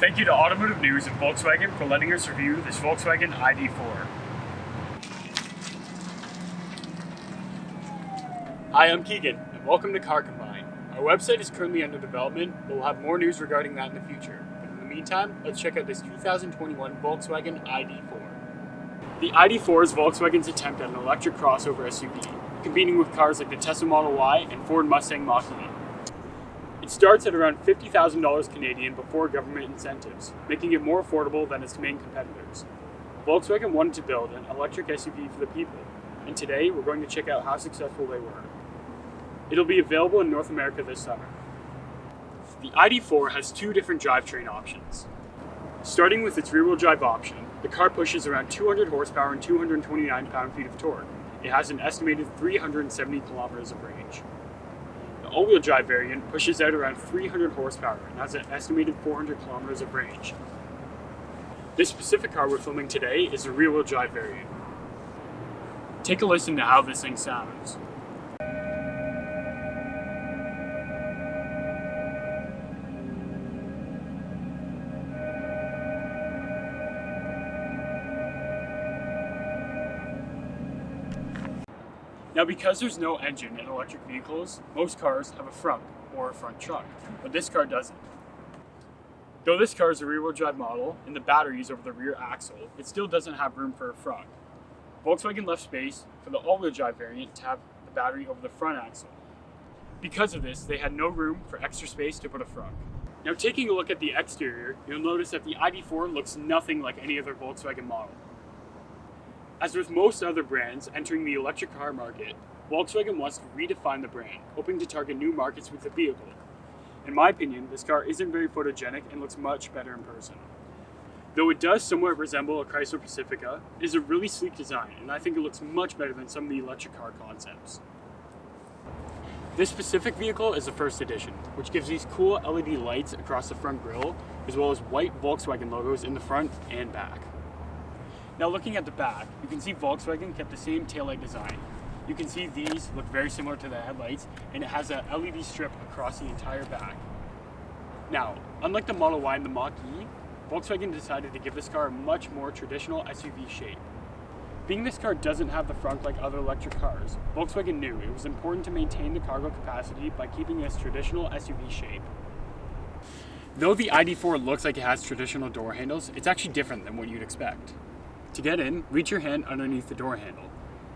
Thank you to Automotive News and Volkswagen for letting us review this Volkswagen ID.4. Hi, I'm Keegan, and welcome to Car Combine. Our website is currently under development, but we'll have more news regarding that in the future. But in the meantime, let's check out this 2021 Volkswagen ID.4. The ID.4 is Volkswagen's attempt at an electric crossover SUV, competing with cars like the Tesla Model Y and Ford Mustang Mach-E. It starts at around $50,000 Canadian before government incentives, making it more affordable than its main competitors. Volkswagen wanted to build an electric SUV for the people, and today we're going to check out how successful they were. It'll be available in North America this summer. The ID.4 has two different drivetrain options. Starting with its rear-wheel drive option, the car pushes around 200 horsepower and 229 pound-feet of torque. It has an estimated 370 kilometers of range. The all-wheel drive variant pushes out around 300 horsepower and has an estimated 400 kilometers of range. This specific car we're filming today is the rear-wheel drive variant. Take a listen to how this thing sounds. Now, because there's no engine in electric vehicles, most cars have a frunk or a front trunk, but this car doesn't. Though this car is a rear-wheel drive model and the battery is over the rear axle, it still doesn't have room for a frunk. Volkswagen left space for the all-wheel drive variant to have the battery over the front axle. Because of this, they had no room for extra space to put a frunk. Now, taking a look at the exterior, you'll notice that the ID.4 looks nothing like any other Volkswagen model. As with most other brands entering the electric car market, Volkswagen wants to redefine the brand, hoping to target new markets with the vehicle. In my opinion, this car isn't very photogenic and looks much better in person. Though it does somewhat resemble a Chrysler Pacifica, it is a really sleek design, and I think it looks much better than some of the electric car concepts. This specific vehicle is the first edition, which gives these cool LED lights across the front grille, as well as white Volkswagen logos in the front and back. Now, looking at the back, you can see Volkswagen kept the same taillight design. You can see these look very similar to the headlights, and it has a LED strip across the entire back. Now, unlike the Model Y and the Mach-E, Volkswagen decided to give this car a much more traditional SUV shape. Being this car doesn't have the frunk like other electric cars, Volkswagen knew it was important to maintain the cargo capacity by keeping this traditional SUV shape. Though the ID.4 looks like it has traditional door handles, it's actually different than what you'd expect. To get in, reach your hand underneath the door handle.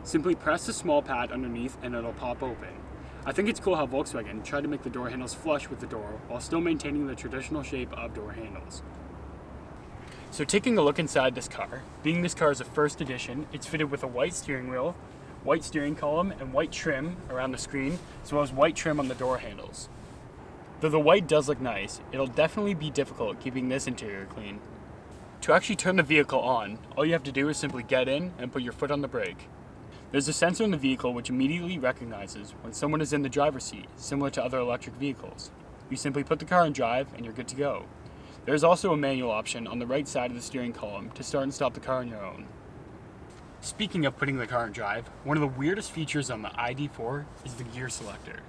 Simply press the small pad underneath and it'll pop open. I think it's cool how Volkswagen tried to make the door handles flush with the door while still maintaining the traditional shape of door handles. So taking a look inside this car, being this car is a first edition, it's fitted with a white steering wheel, white steering column, and white trim around the screen, as well as white trim on the door handles. Though the white does look nice, it'll definitely be difficult keeping this interior clean. To actually turn the vehicle on, all you have to do is simply get in and put your foot on the brake. There's a sensor in the vehicle which immediately recognizes when someone is in the driver's seat, similar to other electric vehicles. You simply put the car in drive and you're good to go. There's also a manual option on the right side of the steering column to start and stop the car on your own. Speaking of putting the car in drive, one of the weirdest features on the ID.4 is the gear selector.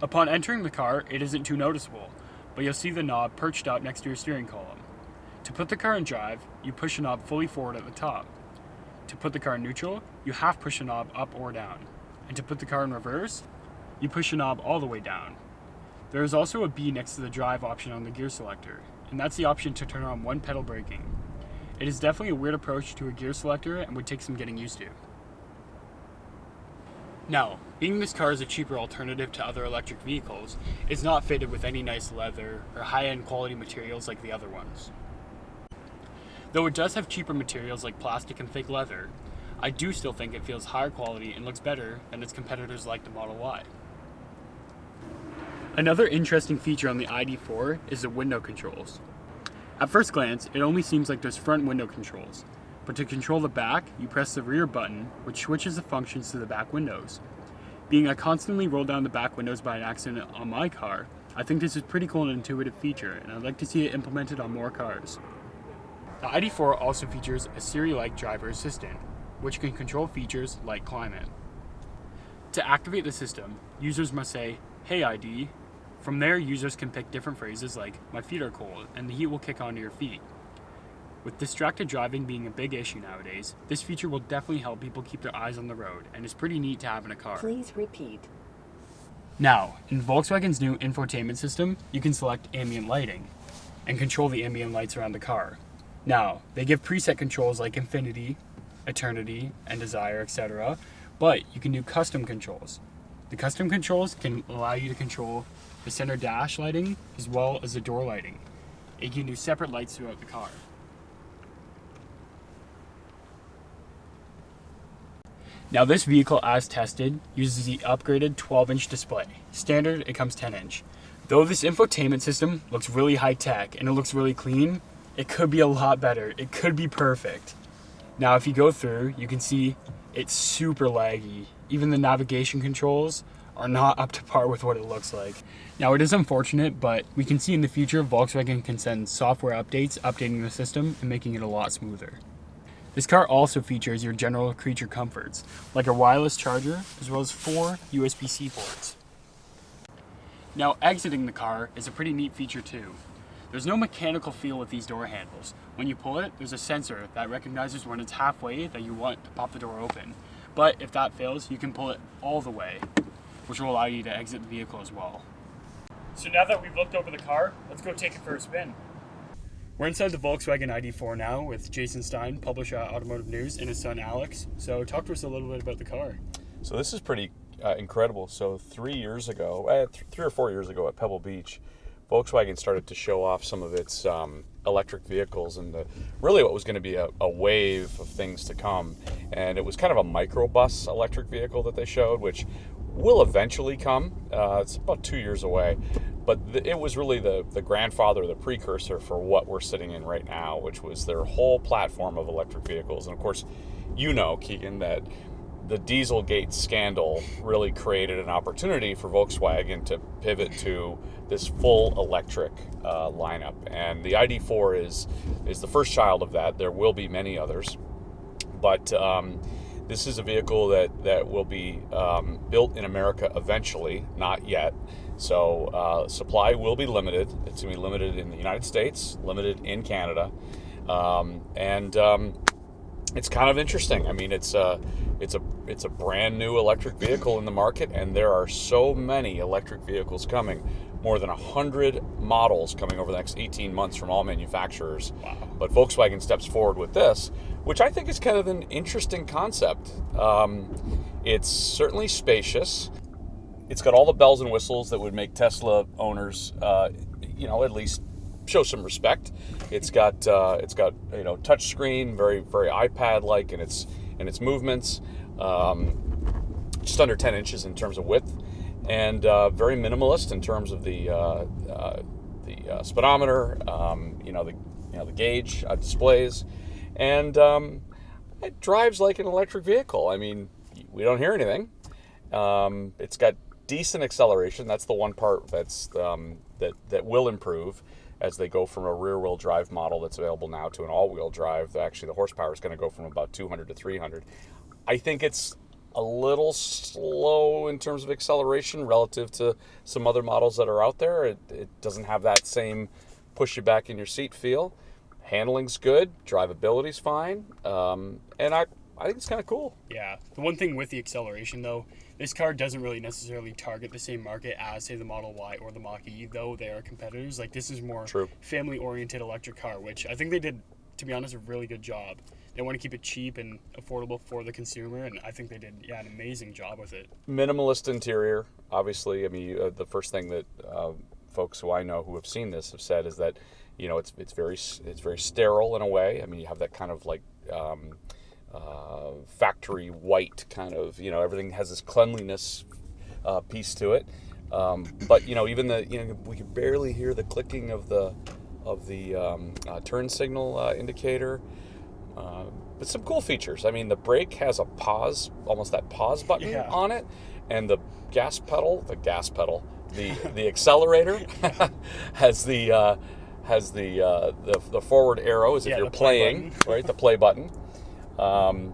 Upon entering the car, it isn't too noticeable, but you'll see the knob perched out next to your steering column. To put the car in drive, you push the knob fully forward at the top. To put the car in neutral, you half push the knob up or down. And to put the car in reverse, you push the knob all the way down. There is also a B next to the drive option on the gear selector, and that's the option to turn on one pedal braking. It is definitely a weird approach to a gear selector and would take some getting used to. Now, being this car is a cheaper alternative to other electric vehicles, it's not fitted with any nice leather or high-end quality materials like the other ones. Though it does have cheaper materials like plastic and fake leather, I do still think it feels higher quality and looks better than its competitors like the Model Y. Another interesting feature on the ID.4 is the window controls. At first glance, it only seems like there's front window controls, but to control the back, you press the rear button, which switches the functions to the back windows. Being I constantly roll down the back windows by an accident on my car, I think this is a pretty cool and intuitive feature, and I'd like to see it implemented on more cars. The ID.4 also features a Siri-like driver assistant, which can control features like climate. To activate the system, users must say, "Hey ID," From there, users can pick different phrases like, "my feet are cold," and the heat will kick onto your feet. With distracted driving being a big issue nowadays, this feature will definitely help people keep their eyes on the road and is pretty neat to have in a car. Please repeat. Now, in Volkswagen's new infotainment system, you can select ambient lighting and control the ambient lights around the car. Now, they give preset controls like infinity, eternity, and desire, etc., but you can do custom controls. The custom controls can allow you to control the center dash lighting as well as the door lighting. You can do separate lights throughout the car. Now this vehicle, as tested, uses the upgraded 12-inch display. Standard, it comes 10-inch. Though this infotainment system looks really high-tech and it looks really clean, it could be a lot better. It could be perfect. Now if you go through, you can see it's super laggy. Even the navigation controls are not up to par with what it looks like. Now it is unfortunate, but we can see in the future Volkswagen can send software updates, updating the system and making it a lot smoother. This car also features your general creature comforts, like a wireless charger, as well as 4 USB-C ports. Now exiting the car is a pretty neat feature too. There's no mechanical feel with these door handles. When you pull it, there's a sensor that recognizes when it's halfway that you want to pop the door open. But if that fails, you can pull it all the way, which will allow you to exit the vehicle as well. So now that we've looked over the car, let's go take it for a spin. We're inside the Volkswagen ID.4 now with Jason Stein, publisher at Automotive News, and his son Alex. So talk to us a little bit about the car. So this is pretty incredible. So 3 or 4 years ago at Pebble Beach, Volkswagen started to show off some of its electric vehicles and really what was going to be a wave of things to come. And it was kind of a microbus electric vehicle that they showed, which will eventually come. It's about 2 years away. But it was really the grandfather, the precursor for what we're sitting in right now, which was their whole platform of electric vehicles. And of course, you know, Keegan, that the Dieselgate scandal really created an opportunity for Volkswagen to pivot to this full electric lineup. And the ID.4 is the first child of that. There will be many others. But this is a vehicle that will be built in America eventually, not yet. So supply will be limited. It's going to be limited in the United States, limited in Canada, and it's kind of interesting. I mean, it's a brand new electric vehicle in the market, and there are so many electric vehicles coming. More than 100 models coming over the next 18 months from all manufacturers. Wow. But Volkswagen steps forward with this, which I think is kind of an interesting concept. It's certainly spacious. It's got all the bells and whistles that would make Tesla owners, at least show some respect. It's got touch screen, very very iPad-like in its movements. Just under 10 inches in terms of width, and very minimalist in terms of the speedometer, the gauge displays, and it drives like an electric vehicle. I mean, we don't hear anything. It's got decent acceleration. That's the one part that will improve as they go from a rear-wheel drive model that's available now to an all-wheel drive. Actually, the horsepower is going to go from about 200 to 300. I think it's a little slow in terms of acceleration relative to some other models that are out there. It doesn't have that same push you back in your seat feel. Handling's good, drivability's fine, and I think it's kind of cool. Yeah, the one thing with the acceleration though, this car doesn't really necessarily target the same market as, say, the Model Y or the Mach-E, though they are competitors. Like, this is more family-oriented electric car, which I think they did, to be honest, a really good job. They want to keep it cheap and affordable for the consumer, and I think they did, an amazing job with it. Minimalist interior, obviously. I mean, the first thing that folks who I know who have seen this have said is that, it's very sterile in a way. I mean, you have that kind of like factory white kind of, everything has this cleanliness piece to it. But even we can barely hear the clicking of the turn signal indicator. But some cool features. I mean, the brake has a pause, almost that pause button on it, and the the accelerator has the forward arrow as if you're playing, right? The play button. I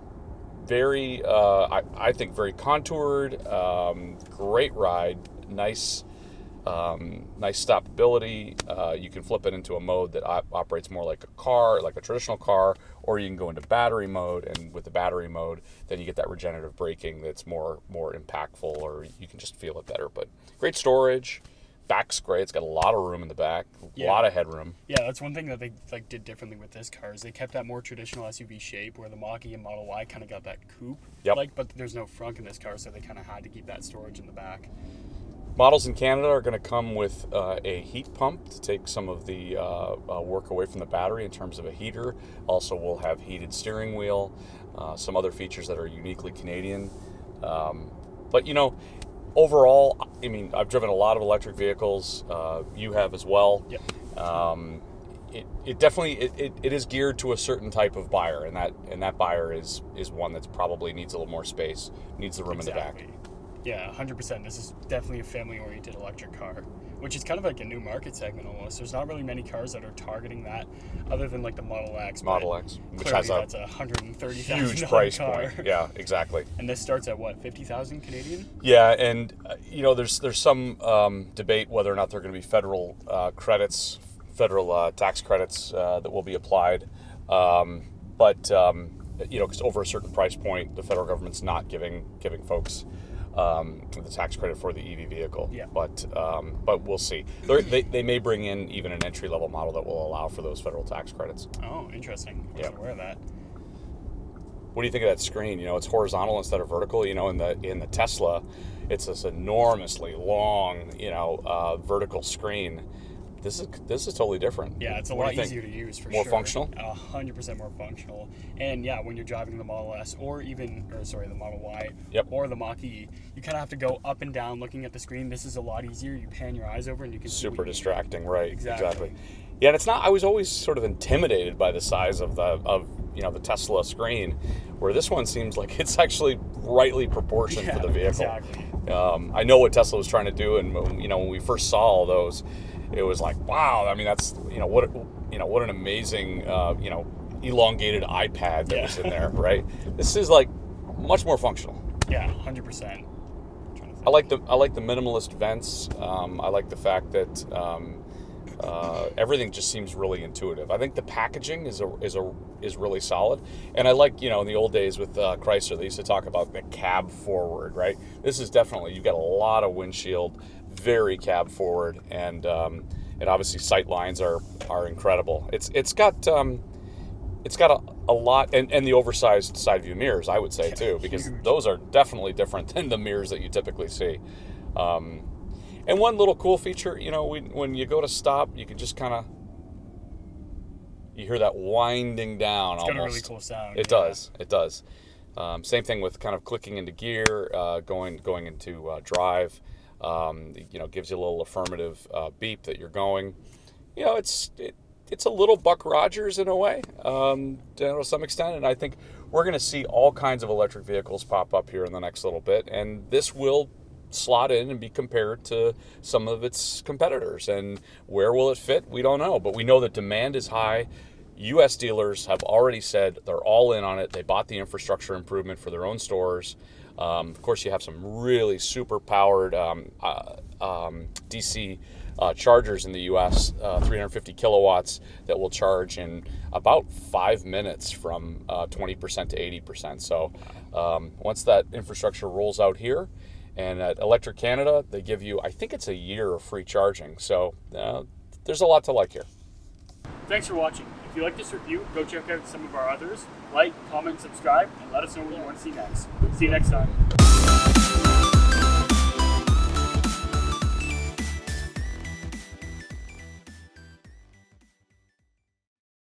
think very contoured, great ride, nice nice stoppability. You can flip it into a mode that operates more like a car, like a traditional car, or you can go into battery mode, and with the battery mode, then you get that regenerative braking that's more impactful, or you can just feel it better. But great storage. Back's great. It's got a lot of room in the back, a lot of headroom. Yeah, that's one thing that they did differently with this car is they kept that more traditional SUV shape, where the Mach-E and Model Y kind of got that coupe. But there's no frunk in this car, so they kind of had to keep that storage in the back. Models in Canada are going to come with a heat pump to take some of the work away from the battery in terms of a heater. Also, we'll have heated steering wheel, some other features that are uniquely Canadian. But overall, I mean, I've driven a lot of electric vehicles. You have as well. Yep. It definitely it is geared to a certain type of buyer, and that buyer is one that's probably needs a little more space, needs the room in the back. Yeah, 100%. This is definitely a family-oriented electric car, which is kind of like a new market segment almost. There's not really many cars that are targeting that, other than like the Model X. Which has that's a $130,000 huge price car. point. Yeah, exactly. And this starts at what, 50,000 Canadian? Yeah, and there's some debate whether or not there are going to be federal tax credits that will be applied, but because over a certain price point, the federal government's not giving folks the tax credit for the EV vehicle. Yeah. But we'll see. They may bring in even an entry-level model that will allow for those federal tax credits. Oh, interesting. I wasn't aware of that. What do you think of that screen? It's horizontal instead of vertical. In the Tesla, it's this enormously long, vertical screen. This is totally different. Yeah, it's a lot easier to use for sure. More functional? 100% more functional. And yeah, when you're driving the Model S the Model Y or the Mach-E, you kind of have to go up and down looking at the screen. This is a lot easier. You pan your eyes over and you can see. Super distracting, right? Exactly. Yeah, and it's not. I was always sort of intimidated by the size of the Tesla screen, where this one seems like it's actually rightly proportioned for the vehicle. Exactly. I know what Tesla was trying to do, and when we first saw all those, it was like, wow. I mean, that's what an amazing elongated iPad that was in there, right? This is like much more functional. Yeah, 100%. I like the minimalist vents. I like the fact that everything just seems really intuitive. I think the packaging is really solid, and I like in the old days with Chrysler, they used to talk about the cab forward, right? This is definitely, you've got a lot of windshield, very cab forward, and obviously sight lines are incredible. It's got a lot, and the oversized side view mirrors, I would say too, because those are definitely different than the mirrors that you typically see. And one little cool feature, when you go to stop, you can just you hear that winding down. It's got a really cool sound. It does. Same thing with kind of clicking into gear, going into drive. Gives you a little affirmative beep that you're going. It's a little Buck Rogers in a way, to some extent, and I think we're going to see all kinds of electric vehicles pop up here in the next little bit, and this will slot in and be compared to some of its competitors. And where will it fit? We don't know, but we know that demand is high. U.S. dealers have already said they're all in on it. They bought the infrastructure improvement for their own stores. Of course, you have some really super powered DC chargers in the U.S., 350 kilowatts that will charge in about 5 minutes from 20% to 80%. So once that infrastructure rolls out here, and at Electric Canada, they give you, I think it's a year of free charging. So there's a lot to like here. Thanks for watching. If you like this review, go check out some of our others. Like, comment, subscribe, and let us know what you want to see next. See you next time.